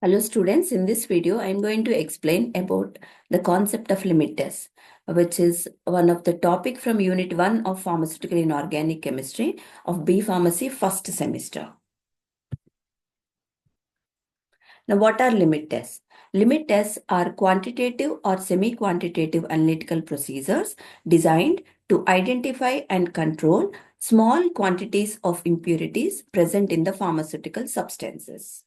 Hello students, in this video I am going to explain about the concept of limit test, which is one of the topic from unit 1 of pharmaceutical inorganic chemistry of B.Pharmacy first semester. Now what are limit tests? Limit tests are quantitative or semi-quantitative analytical procedures designed to identify and control small quantities of impurities present in the pharmaceutical substances.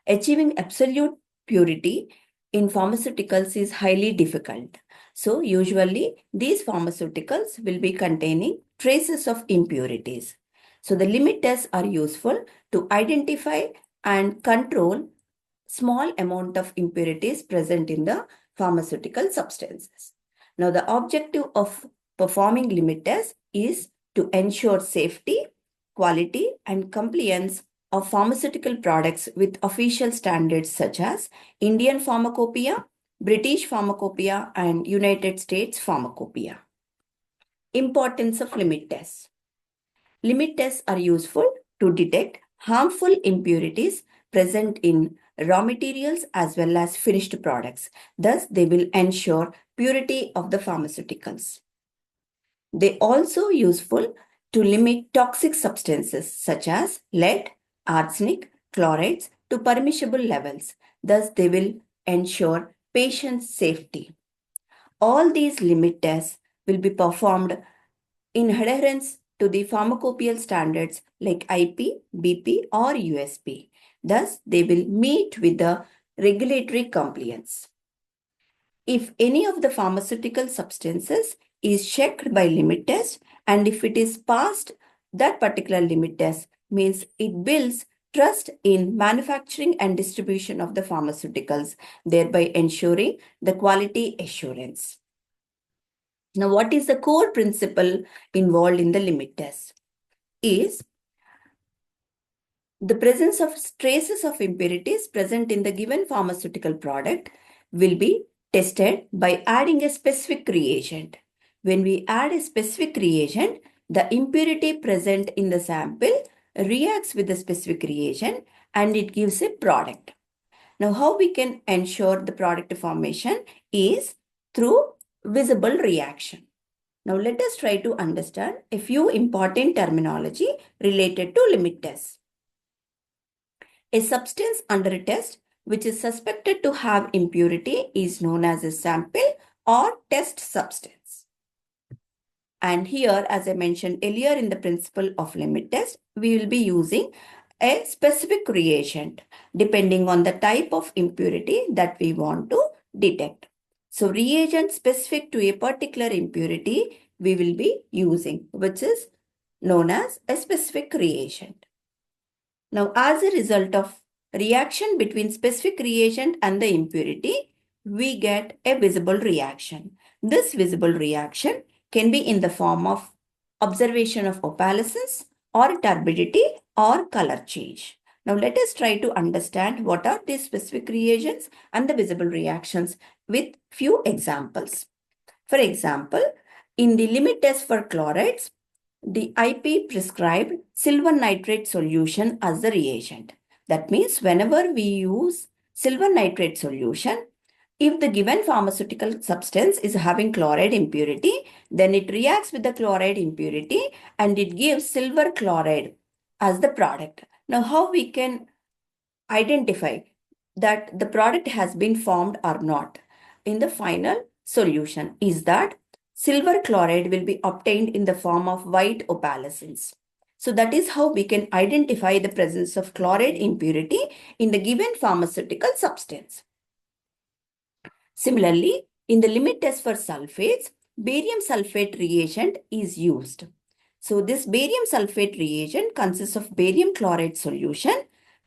Achieving absolute purity in pharmaceuticals is highly difficult. So usually these pharmaceuticals will be containing traces of impurities. So the limit tests are useful to identify and control small amount of impurities present in the pharmaceutical substances. Now the objective of performing limit tests is to ensure safety, quality and compliance of pharmaceutical products with official standards such as Indian Pharmacopoeia, British Pharmacopoeia, and United States Pharmacopoeia. Importance of limit tests. Limit tests are useful to detect harmful impurities present in raw materials as well as finished products. Thus, they will ensure purity of the pharmaceuticals. They also useful to limit toxic substances such as lead, arsenic, chlorides to permissible levels. Thus, they will ensure patient safety. All these limit tests will be performed in adherence to the pharmacopoeial standards like IP, BP, or USP. Thus, they will meet with the regulatory compliance. If any of the pharmaceutical substances is checked by limit test, and if it is passed that particular limit test, means it builds trust in manufacturing and distribution of the pharmaceuticals, thereby ensuring the quality assurance. Now, what is the core principle involved in the limit test? Is the presence of traces of impurities present in the given pharmaceutical product will be tested by adding a specific reagent. When we add a specific reagent, the impurity present in the sample reacts with the specific reagent and it gives a product. Now, how we can ensure the product formation is through visible reaction. Now, let us try to understand a few important terminology related to limit tests. A substance under a test which is suspected to have impurity is known as a sample or test substance. And here, as I mentioned earlier in the principle of limit test, we will be using a specific reagent depending on the type of impurity that we want to detect. So, reagent specific to a particular impurity we will be using, which is known as a specific reagent. Now, as a result of reaction between specific reagent and the impurity, we get a visible reaction. This visible reaction can be in the form of observation of opalescence or turbidity or color change. Now, let us try to understand what are these specific reagents and the visible reactions with few examples. For example, in the limit test for chlorides, the IP prescribed silver nitrate solution as the reagent. That means whenever we use silver nitrate solution, if the given pharmaceutical substance is having chloride impurity, then it reacts with the chloride impurity and it gives silver chloride as the product. Now, how we can identify that the product has been formed or not in the final solution is that silver chloride will be obtained in the form of white opalescence. So that is how we can identify the presence of chloride impurity in the given pharmaceutical substance. Similarly, in the limit test for sulfates, barium sulfate reagent is used. So this barium sulfate reagent consists of barium chloride solution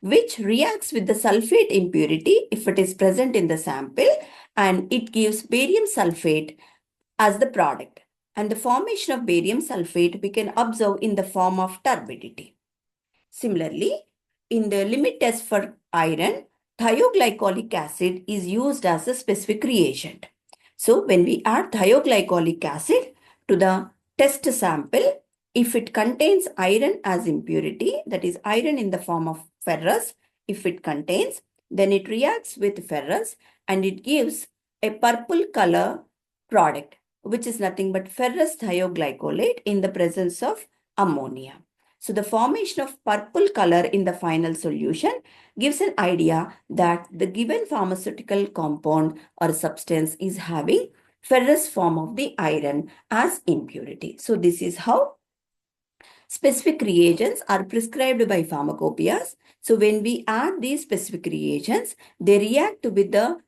which reacts with the sulfate impurity if it is present in the sample and it gives barium sulfate as the product. And the formation of barium sulfate we can observe in the form of turbidity. Similarly, in the limit test for iron, thioglycolic acid is used as a specific reagent. So, when we add thioglycolic acid to the test sample, if it contains iron as impurity, that is iron in the form of ferrous, if it contains, then it reacts with ferrous and it gives a purple color product, which is nothing but ferrous thioglycolate in the presence of ammonia. So the formation of purple color in the final solution gives an idea that the given pharmaceutical compound or substance is having ferrous form of the iron as impurity. So this is how specific reagents are prescribed by pharmacopoeias. So when we add these specific reagents, they react with the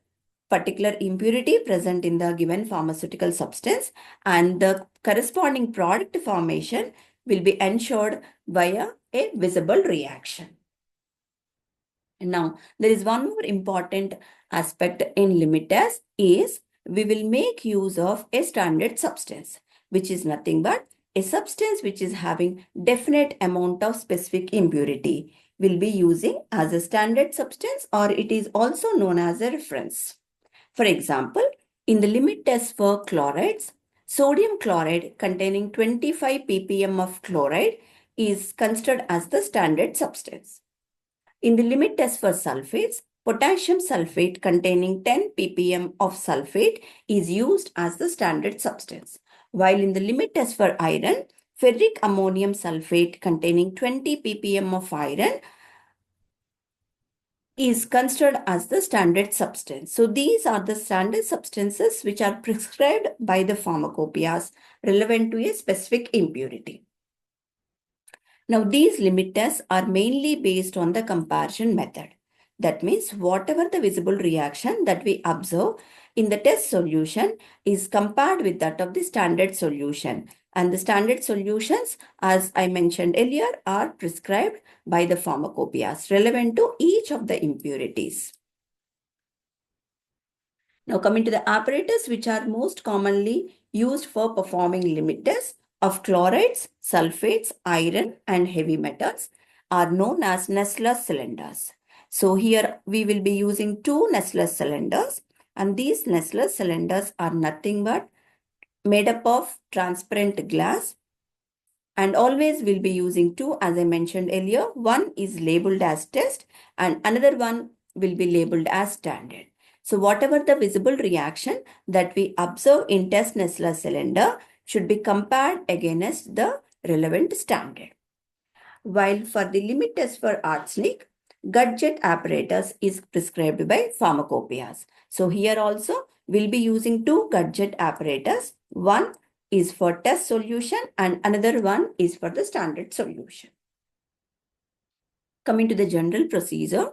particular impurity present in the given pharmaceutical substance, and the corresponding product formation will be ensured via a visible reaction. Now, there is one more important aspect in limit test is we will make use of a standard substance, which is nothing but a substance which is having definite amount of specific impurity will be using as a standard substance, or it is also known as a reference. For example, in the limit test for chlorides, sodium chloride containing 25 ppm of chloride is considered as the standard substance. In the limit test for sulfates, potassium sulfate containing 10 ppm of sulfate is used as the standard substance. While in the limit test for iron, ferric ammonium sulfate containing 20 ppm of iron is considered as the standard substance. So these are the standard substances which are prescribed by the pharmacopoeias relevant to a specific impurity. Now, these limit tests are mainly based on the comparison method. That means whatever the visible reaction that we observe in the test solution is compared with that of the standard solution. And the standard solutions, as I mentioned earlier, are prescribed by the pharmacopoeias relevant to each of the impurities. Now, coming to the apparatus which are most commonly used for performing limit tests of chlorides, sulfates, iron and heavy metals are known as Nessler cylinders. So here we will be using two Nessler cylinders, and these Nessler cylinders are nothing but made up of transparent glass, and always we'll be using two, as I mentioned earlier. One is labeled as test and another one will be labeled as standard. So whatever the visible reaction that we observe in test Nessler cylinder should be compared against the relevant standard. While for the limit test for arsenic, Gudget apparatus is prescribed by pharmacopoeias. So here also we'll be using two Gudget apparatus. One is for test solution and another one is for the standard solution. Coming to the general procedure,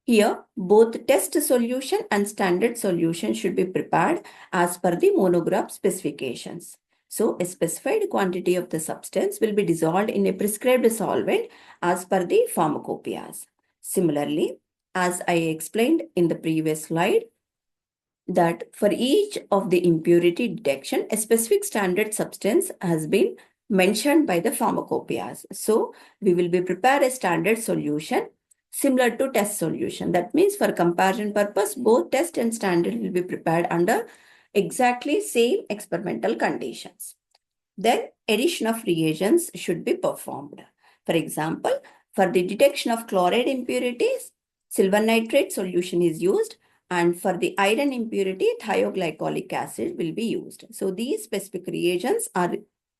here both test solution and standard solution should be prepared as per the monograph specifications. So a specified quantity of the substance will be dissolved in a prescribed solvent as per the pharmacopoeias. Similarly, as I explained in the previous slide, that for each of the impurity detection, a specific standard substance has been mentioned by the pharmacopoeias. So we will be prepare a standard solution similar to test solution. That means for comparison purpose, both test and standard will be prepared under exactly same experimental conditions. Then addition of reagents should be performed. For example, for the detection of chloride impurities, silver nitrate solution is used, and for the iron impurity, thioglycolic acid will be used. So these specific reagents are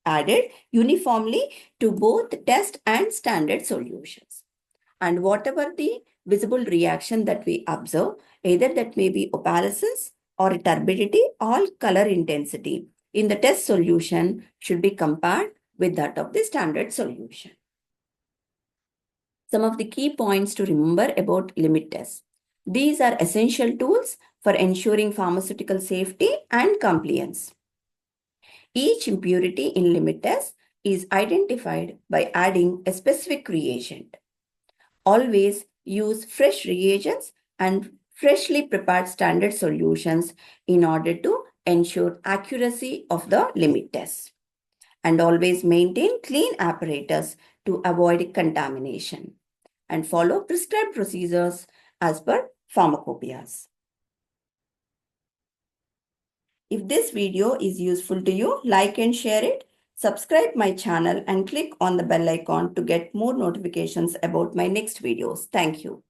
added uniformly to both test and standard solutions. And whatever the visible reaction that we observe, either that may be opalescence or turbidity or color intensity in the test solution should be compared with that of the standard solution. Some of the key points to remember about limit tests. These are essential tools for ensuring pharmaceutical safety and compliance. Each impurity in limit test is identified by adding a specific reagent. Always use fresh reagents and freshly prepared standard solutions in order to ensure accuracy of the limit test. And always maintain clean apparatus to avoid contamination. And follow prescribed procedures as per pharmacopoeias. If this video is useful to you, like and share it. Subscribe my channel and click on the bell icon to get more notifications about my next videos. Thank you.